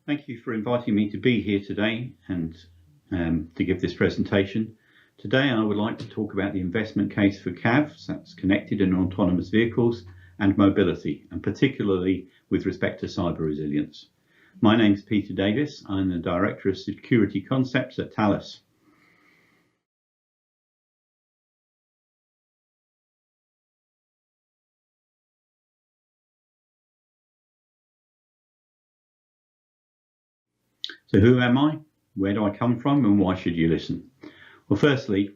Thank you for inviting me to be here today and to give this presentation. Today I would like to talk about the investment case for CAVs, that's connected and autonomous vehicles, and mobility, and particularly with respect to cyber resilience. My name is Peter Davies. I'm the Director of Security Concepts at Thales. So who am I? Where do I come from, and why should you listen? Well, firstly,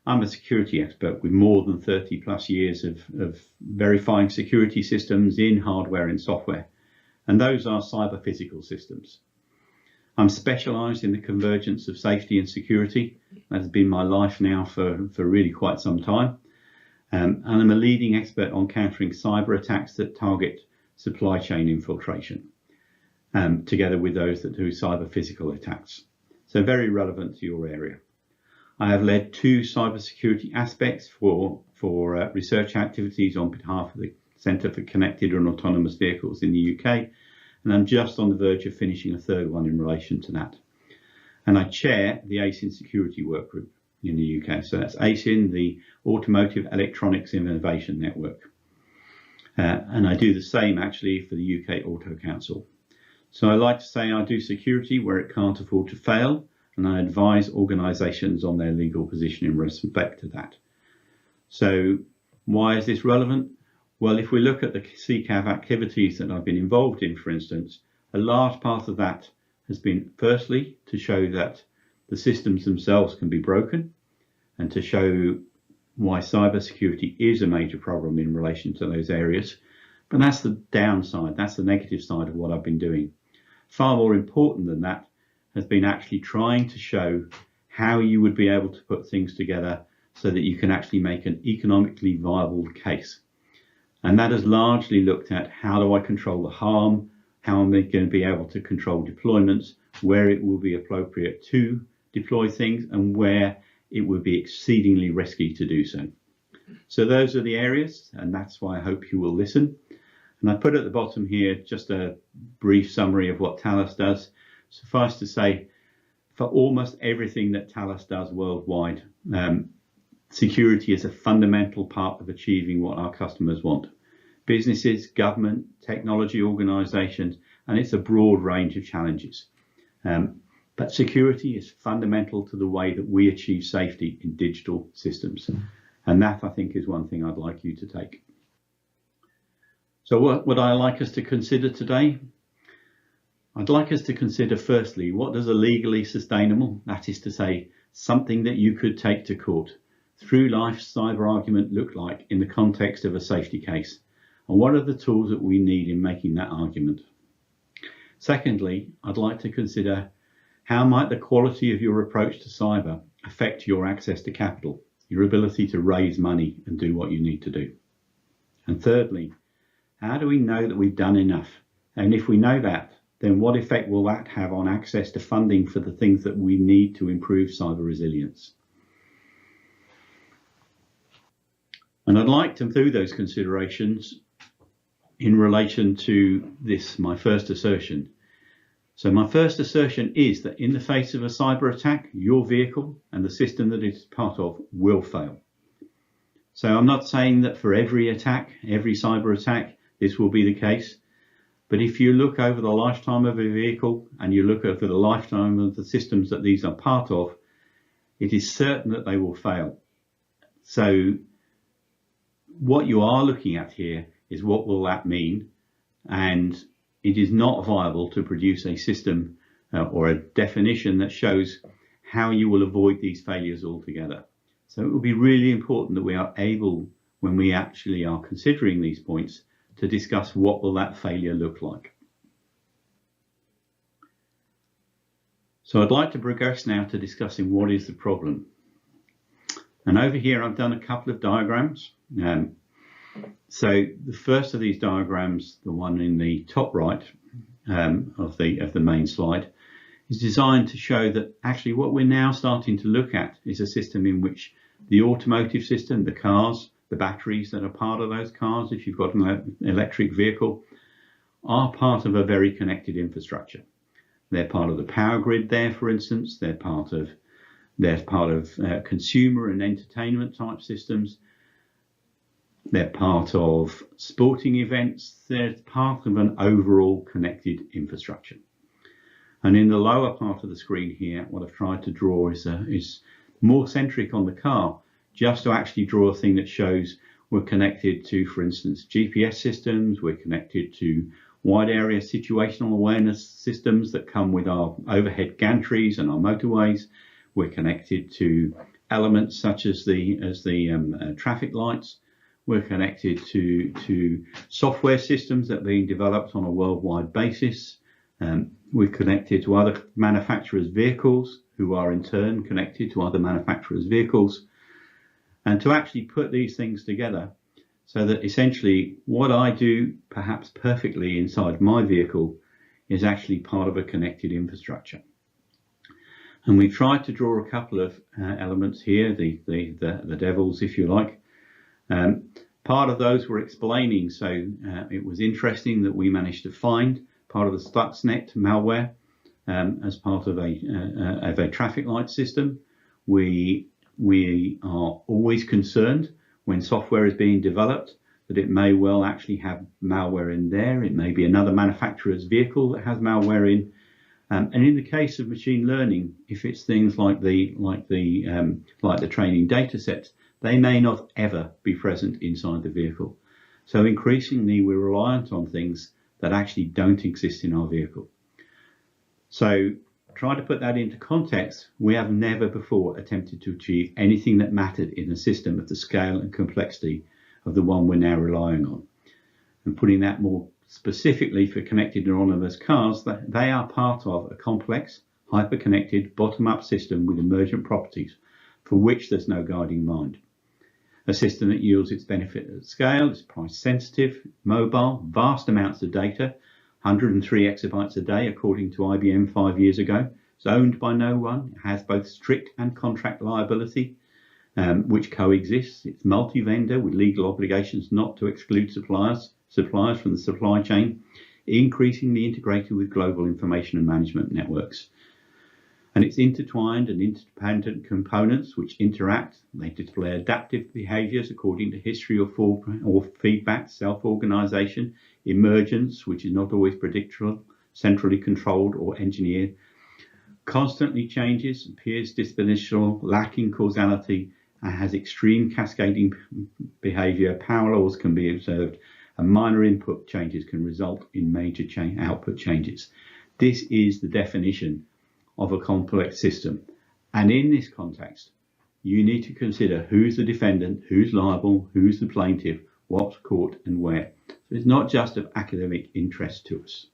I'm a security expert with more than 30 plus years of verifying security systems in hardware and software, and those are cyber physical systems. I'm specialised in the convergence of safety and security. That has been my life now for really quite some time. And I'm a leading expert on countering cyber attacks that target supply chain infiltration, together with those that do cyber physical attacks. So very relevant to your area. I have led two cybersecurity aspects for research activities on behalf of the Centre for Connected and Autonomous Vehicles in the UK, and I'm just on the verge of finishing a third one in relation to that. And I chair the ASIN Security Workgroup in the UK. So that's ASIN, the Automotive Electronics Innovation Network. And I do the same actually for the UK Auto Council. So I like to say I do security where it can't afford to fail, and I advise organisations on their legal position in respect to that. So why is this relevant? Well, if we look at the CAV activities that I've been involved in, for instance, a large part of that has been firstly to show that the systems themselves can be broken and to show why cybersecurity is a major problem in relation to those areas. But that's the downside, that's the negative side of what I've been doing. Far more important than that has been actually trying to show how you would be able to put things together so that you can actually make an economically viable case. And that has largely looked at how do I control the harm, how am I going to be able to control deployments, where it will be appropriate to deploy things and where it would be exceedingly risky to do so. So those are the areas, and that's why I hope you will listen. And I put at the bottom here just a brief summary of what Thales does. Suffice to say, for almost everything that Thales does worldwide, security is a fundamental part of achieving what our customers want. Businesses, government, technology organisations, and it's a broad range of challenges. But security is fundamental to the way that we achieve safety in digital systems. And that, I think, is one thing I'd like you to take. So what would I like us to consider today? I'd like us to consider firstly, what does a legally sustainable, that is to say, something that you could take to court, through life cyber argument look like in the context of a safety case? And what are the tools that we need in making that argument? Secondly, I'd like to consider how might the quality of your approach to cyber affect your access to capital, your ability to raise money and do what you need to do? And thirdly, how do we know that we've done enough? And if we know that, then what effect will that have on access to funding for the things that we need to improve cyber resilience? And I'd like to do those considerations in relation to this, my first assertion. So my first assertion is that in the face of a cyber attack, your vehicle and the system that it's part of will fail. So I'm not saying that for every attack, every cyber attack, this will be the case. But if you look over the lifetime of a vehicle and you look over the lifetime of the systems that these are part of, it is certain that they will fail. So what you are looking at here is what will that mean? And it is not viable to produce a system or a definition that shows how you will avoid these failures altogether. So it will be really important that we are able, when we actually are considering these points, to discuss what will that failure look like. So I'd like to progress now to discussing what is the problem. And over here I've done a couple of diagrams. So the first of these diagrams, the one in the top right of the main slide, is designed to show that actually what we're now starting to look at is a system in which the automotive system, the cars, the batteries that are part of those cars, if you've got an electric vehicle, are part of a very connected infrastructure. They're part of the power grid there, for instance. They're part of consumer and entertainment type systems. They're part of sporting events. They're part of an overall connected infrastructure. And in the lower part of the screen here, what I've tried to draw is more centric on the car, just to actually draw a thing that shows we're connected to, for instance, GPS systems. We're connected to wide area situational awareness systems that come with our overhead gantries and our motorways. We're connected to elements such as the traffic lights. We're connected to software systems that are being developed on a worldwide basis. We're connected to other manufacturers' vehicles, who are in turn connected to other manufacturers' vehicles. And to actually put these things together so that essentially what I do perhaps perfectly inside my vehicle is actually part of a connected infrastructure. And we tried to draw a couple of elements here, the devils, if you like. Part of those were explaining, so it was interesting that we managed to find part of the Stuxnet malware as part of a traffic light system. We are always concerned when software is being developed that it may well actually have malware in there. It may be another manufacturer's vehicle that has malware in. And in the case of machine learning, if it's things like the training data sets, they may not ever be present inside the vehicle. So increasingly, we're reliant on things that actually don't exist in our vehicle. So try to put that into context. We have never before attempted to achieve anything that mattered in a system of the scale and complexity of the one we're now relying on. And putting that more specifically for connected and autonomous cars, that they are part of a complex, hyper-connected, bottom-up system with emergent properties for which there's no guiding mind. A system that yields its benefit at scale, it's price sensitive, mobile, vast amounts of data, 103 exabytes a day according to IBM 5 years ago. It's owned by no one. It has both strict and contract liability, which coexists. It's multi-vendor with legal obligations not to exclude suppliers from the supply chain, increasingly integrated with global information and management networks. And it's intertwined and interdependent components which interact. They display adaptive behaviors according to history or feedback, self-organization, emergence, which is not always predictable, centrally controlled or engineered, constantly changes, appears dispositional, lacking causality, and has extreme cascading behavior. Power laws can be observed, and minor input changes can result in major output changes. This is the definition of a complex system. And in this context, you need to consider who's the defendant, who's liable, who's the plaintiff, what's caught and where. So it's not just of academic interest to us.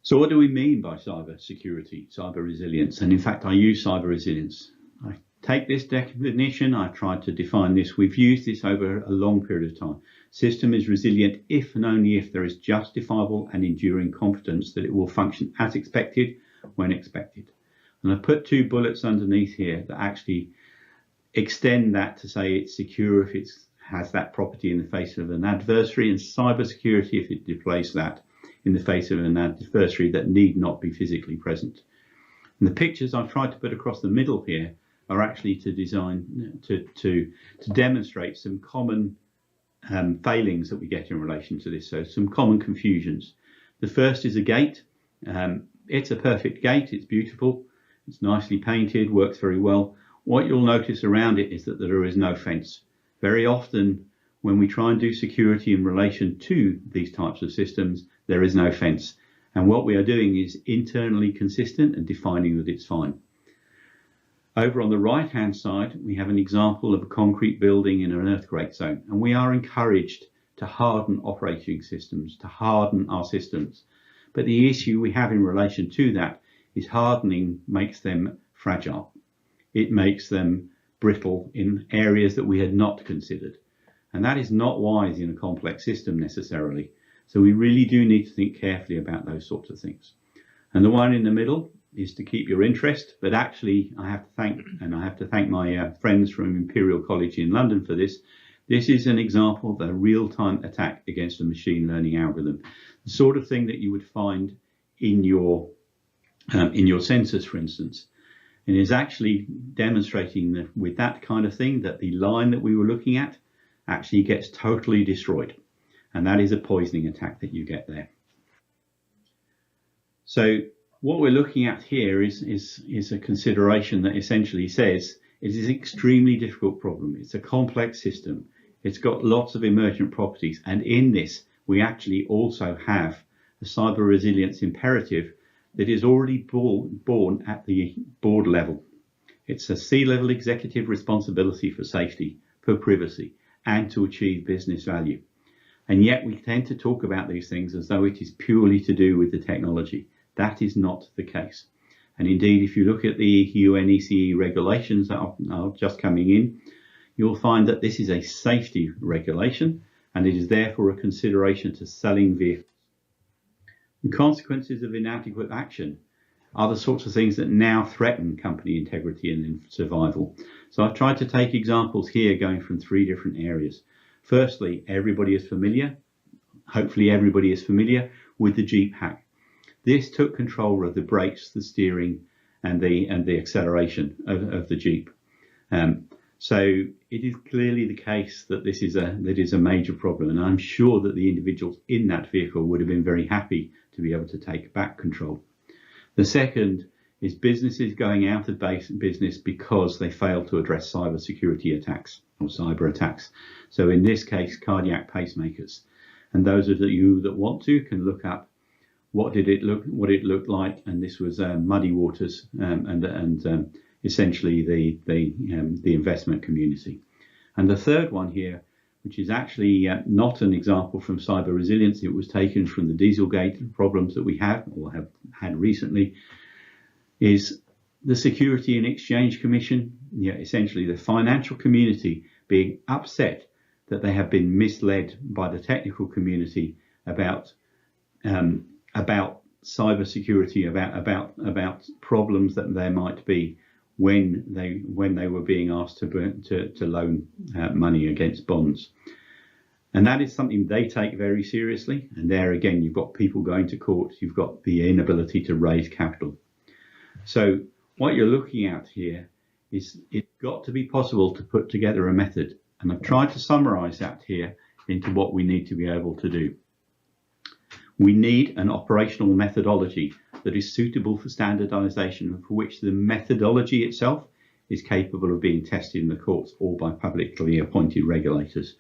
So what do we mean by cyber security, cyber resilience? And in fact, I use cyber resilience. I take this definition, I've tried to define this. We've used this over a long period of time. System is resilient if and only if there is justifiable and enduring confidence that it will function as expected when expected. And I've put two bullets underneath here that actually extend that to say it's secure if it has that property in the face of an adversary, and cyber security if it displays that in the face of an adversary that need not be physically present. And the pictures I've tried to put across the middle here are actually to demonstrate some common failings that we get in relation to this. So some common confusions. The first is a gate. It's a perfect gate. It's beautiful. It's nicely painted, works very well. What you'll notice around it is that there is no fence. Very often when we try and do security in relation to these types of systems, there is no fence. And what we are doing is internally consistent and defining that it's fine. Over on the right-hand side, we have an example of a concrete building in an earthquake zone. And we are encouraged to harden operating systems, to harden our systems. But the issue we have in relation to that is hardening makes them fragile. It makes them brittle in areas that we had not considered. And that is not wise in a complex system necessarily. So we really do need to think carefully about those sorts of things. And the one in the middle is to keep your interest, but actually I have to thank my friends from Imperial College in London for this. This is an example of a real-time attack against a machine learning algorithm, the sort of thing that you would find in your census, for instance. And is actually demonstrating that with that kind of thing, that the line that we were looking at actually gets totally destroyed. And that is a poisoning attack that you get there. So what we're looking at here is a consideration that essentially says it is an extremely difficult problem. It's a complex system. It's got lots of emergent properties. And in this, we actually also have a cyber resilience imperative that is already born at the board level. It's a C-level executive responsibility for safety, for privacy, and to achieve business value. And yet we tend to talk about these things as though it is purely to do with the technology. That is not the case. And indeed, if you look at the UNECE regulations that are just coming in, you'll find that this is a safety regulation, and it is therefore a consideration to selling vehicles. The consequences of inadequate action are the sorts of things that now threaten company integrity and survival. So I've tried to take examples here going from 3 different areas. Firstly, everybody is familiar, hopefully everybody is familiar with the Jeep hack. This took control of the brakes, the steering, and the acceleration of the Jeep. So it is clearly the case that this is a major problem, and I'm sure that the individuals in that vehicle would have been very happy to be able to take back control. The second is businesses going out of business because they failed to address cyber security attacks or cyber attacks. So in this case, cardiac pacemakers. And those of you that want to can look up what it looked like, and this was muddy waters and essentially the investment community. And the third one here, which is actually not an example from cyber resilience, it was taken from the Dieselgate problems that we have or have had recently, is the Security and Exchange Commission, essentially the financial community being upset that they have been misled by the technical community about cyber security, about problems that there might be when they were being asked to loan money against bonds. And that is something they take very seriously. And there again, you've got people going to court, you've got the inability to raise capital. So what you're looking at here is it's got to be possible to put together a method. And I've tried to summarize that here into what we need to be able to do. We need an operational methodology that is suitable for standardization, for which the methodology itself is capable of being tested in the courts or by publicly appointed regulators.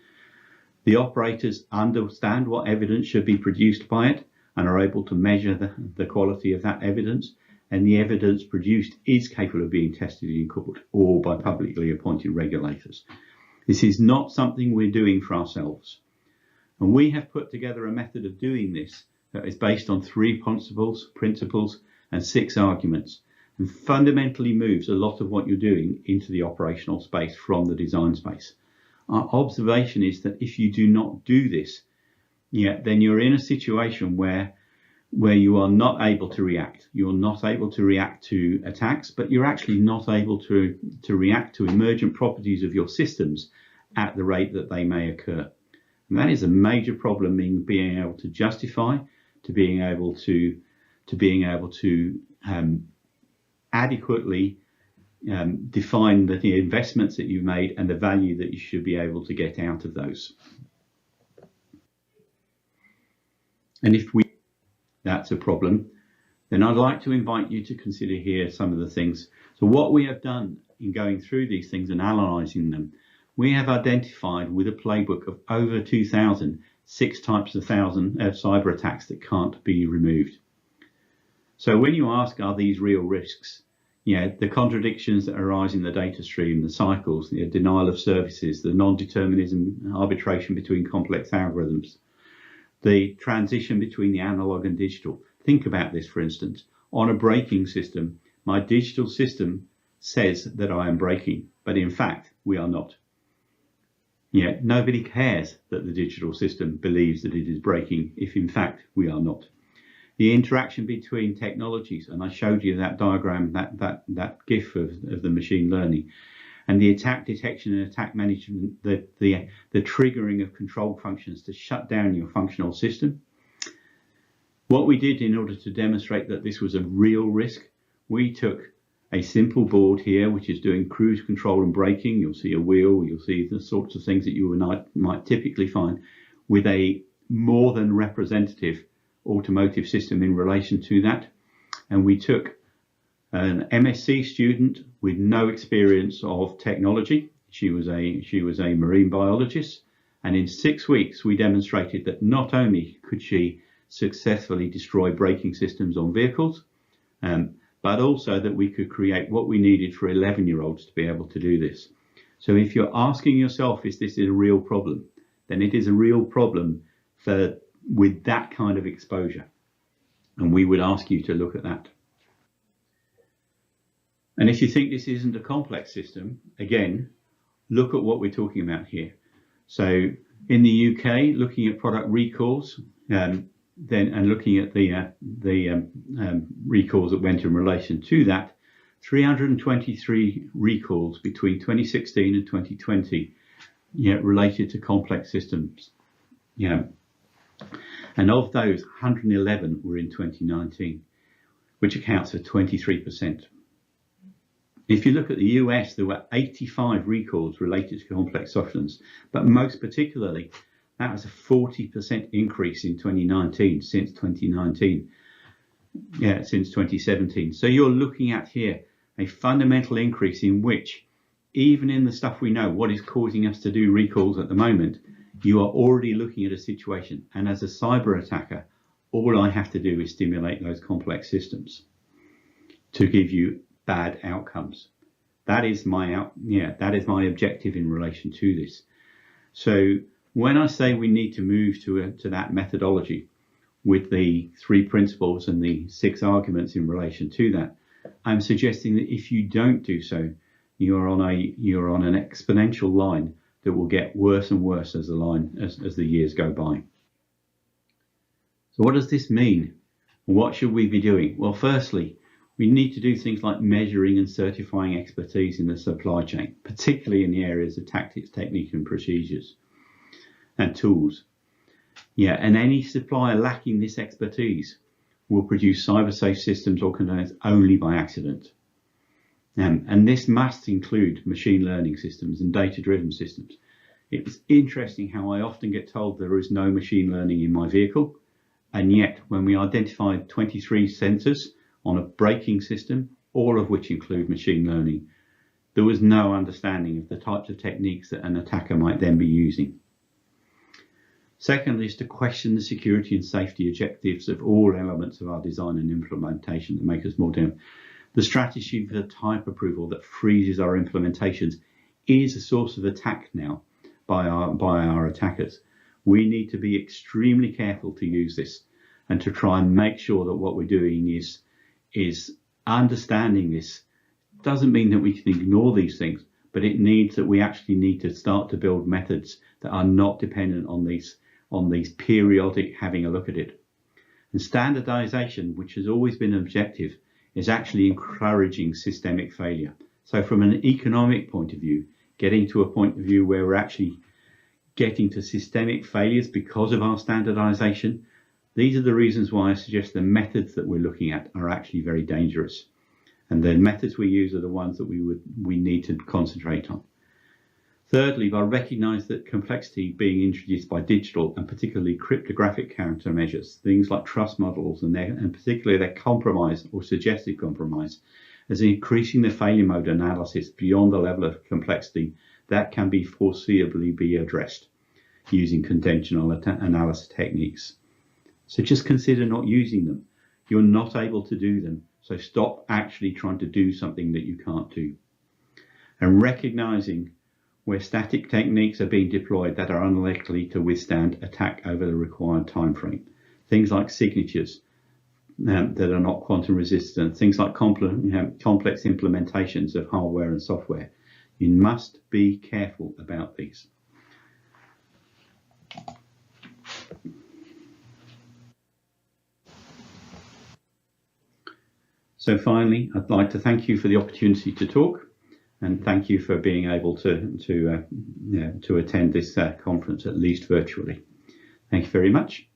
The operators understand what evidence should be produced by it and are able to measure the quality of that evidence, and the evidence produced is capable of being tested in court or by publicly appointed regulators. This is not something we're doing for ourselves. And we have put together a method of doing this that is based on 3 principles and 6 arguments, and fundamentally moves a lot of what you're doing into the operational space from the design space. Our observation is that if you do not do this, then you're in a situation where you are not able to react. You're not able to react to attacks, but you're actually not able to react to emergent properties of your systems at the rate that they may occur. And that is a major problem in being able to justify, to being able to adequately define the investments that you've made and the value that you should be able to get out of those. And if that's a problem, then I'd like to invite you to consider here some of the things. So what we have done in going through these things and analysing them, we have identified with a playbook of over 2,000, 6 types of cyber attacks that can't be removed. So when you ask, are these real risks? The contradictions that arise in the data stream, the cycles, the denial of services, the non-determinism, arbitration between complex algorithms, the transition between the analog and digital. Think about this, for instance. On a braking system, my digital system says that I am braking, but in fact, we are not. Nobody cares that the digital system believes that it is braking if in fact we are not. The interaction between technologies, and I showed you that diagram, that GIF of the machine learning. and the attack detection and attack management, the triggering of control functions to shut down your functional system. What we did in order to demonstrate that this was a real risk, we took a simple board here, which is doing cruise control and braking. You'll see a wheel, you'll see the sorts of things that you might typically find with a more than representative automotive system in relation to that. And we took an MSc student with no experience of technology. She was a marine biologist, and in 6 weeks we demonstrated that not only could she successfully destroy braking systems on vehicles, but also that we could create what we needed for 11-year-olds to be able to do this. So if you're asking yourself, is this a real problem? Then it is a real problem with that kind of exposure. And we would ask you to look at that. And if you think this isn't a complex system, again, look at what we're talking about here. So in the UK, looking at product recalls, and looking at the recalls that went in relation to that, 323 recalls between 2016 and 2020, related to complex systems. And of those, 111 were in 2019, which accounts for 23%. If you look at the US, there were 85 recalls related to complex substances, but most particularly, that was a 40% increase in 2019 since 2019, since 2017. So you're looking at here a fundamental increase in which, even in the stuff we know, what is causing us to do recalls at the moment, you are already looking at a situation. And as a cyber attacker, all I have to do is stimulate those complex systems to give you bad outcomes. That is my objective in relation to this. So when I say we need to move to that methodology with the 3 principles and the 6 arguments in relation to that, I'm suggesting that if you don't do so, you're on an exponential line that will get worse and worse as the years go by. So what does this mean? What should we be doing? Well, firstly, we need to do things like measuring and certifying expertise in the supply chain, particularly in the areas of tactics, technique and procedures and tools. And any supplier lacking this expertise will produce cyber-safe systems or components only by accident. And this must include machine learning systems and data-driven systems. It's interesting how I often get told there is no machine learning in my vehicle, and yet when we identified 23 sensors on a braking system, all of which include machine learning, there was no understanding of the types of techniques that an attacker might then be using. Secondly, is to question the security and safety objectives of all elements of our design and implementation that make us more dynamic. The strategy for type approval that freezes our implementations is a source of attack now by our attackers. We need to be extremely careful to use this and to try and make sure that what we're doing is understanding this. Doesn't mean that we can ignore these things, but it needs that we actually need to start to build methods that are not dependent on these periodic having a look at it. And standardization, which has always been an objective, is actually encouraging systemic failure. So from an economic point of view, getting to a point of view where we're actually getting to systemic failures because of our standardization, these are the reasons why I suggest the methods that we're looking at are actually very dangerous. And the methods we use are the ones that we need to concentrate on. Thirdly, by recognise that complexity being introduced by digital and particularly cryptographic countermeasures, things like trust models and particularly their compromise or suggested compromise, as increasing the failure mode analysis beyond the level of complexity that can be foreseeably be addressed using conventional analysis techniques. So just consider not using them. You're not able to do them. So stop actually trying to do something that you can't do. And recognising where static techniques are being deployed that are unlikely to withstand attack over the required time frame. Things like signatures that are not quantum resistant, things like complex implementations of hardware and software. You must be careful about these. So finally, I'd like to thank you for the opportunity to talk. And thank you for being able to attend this conference, at least virtually. Thank you very much.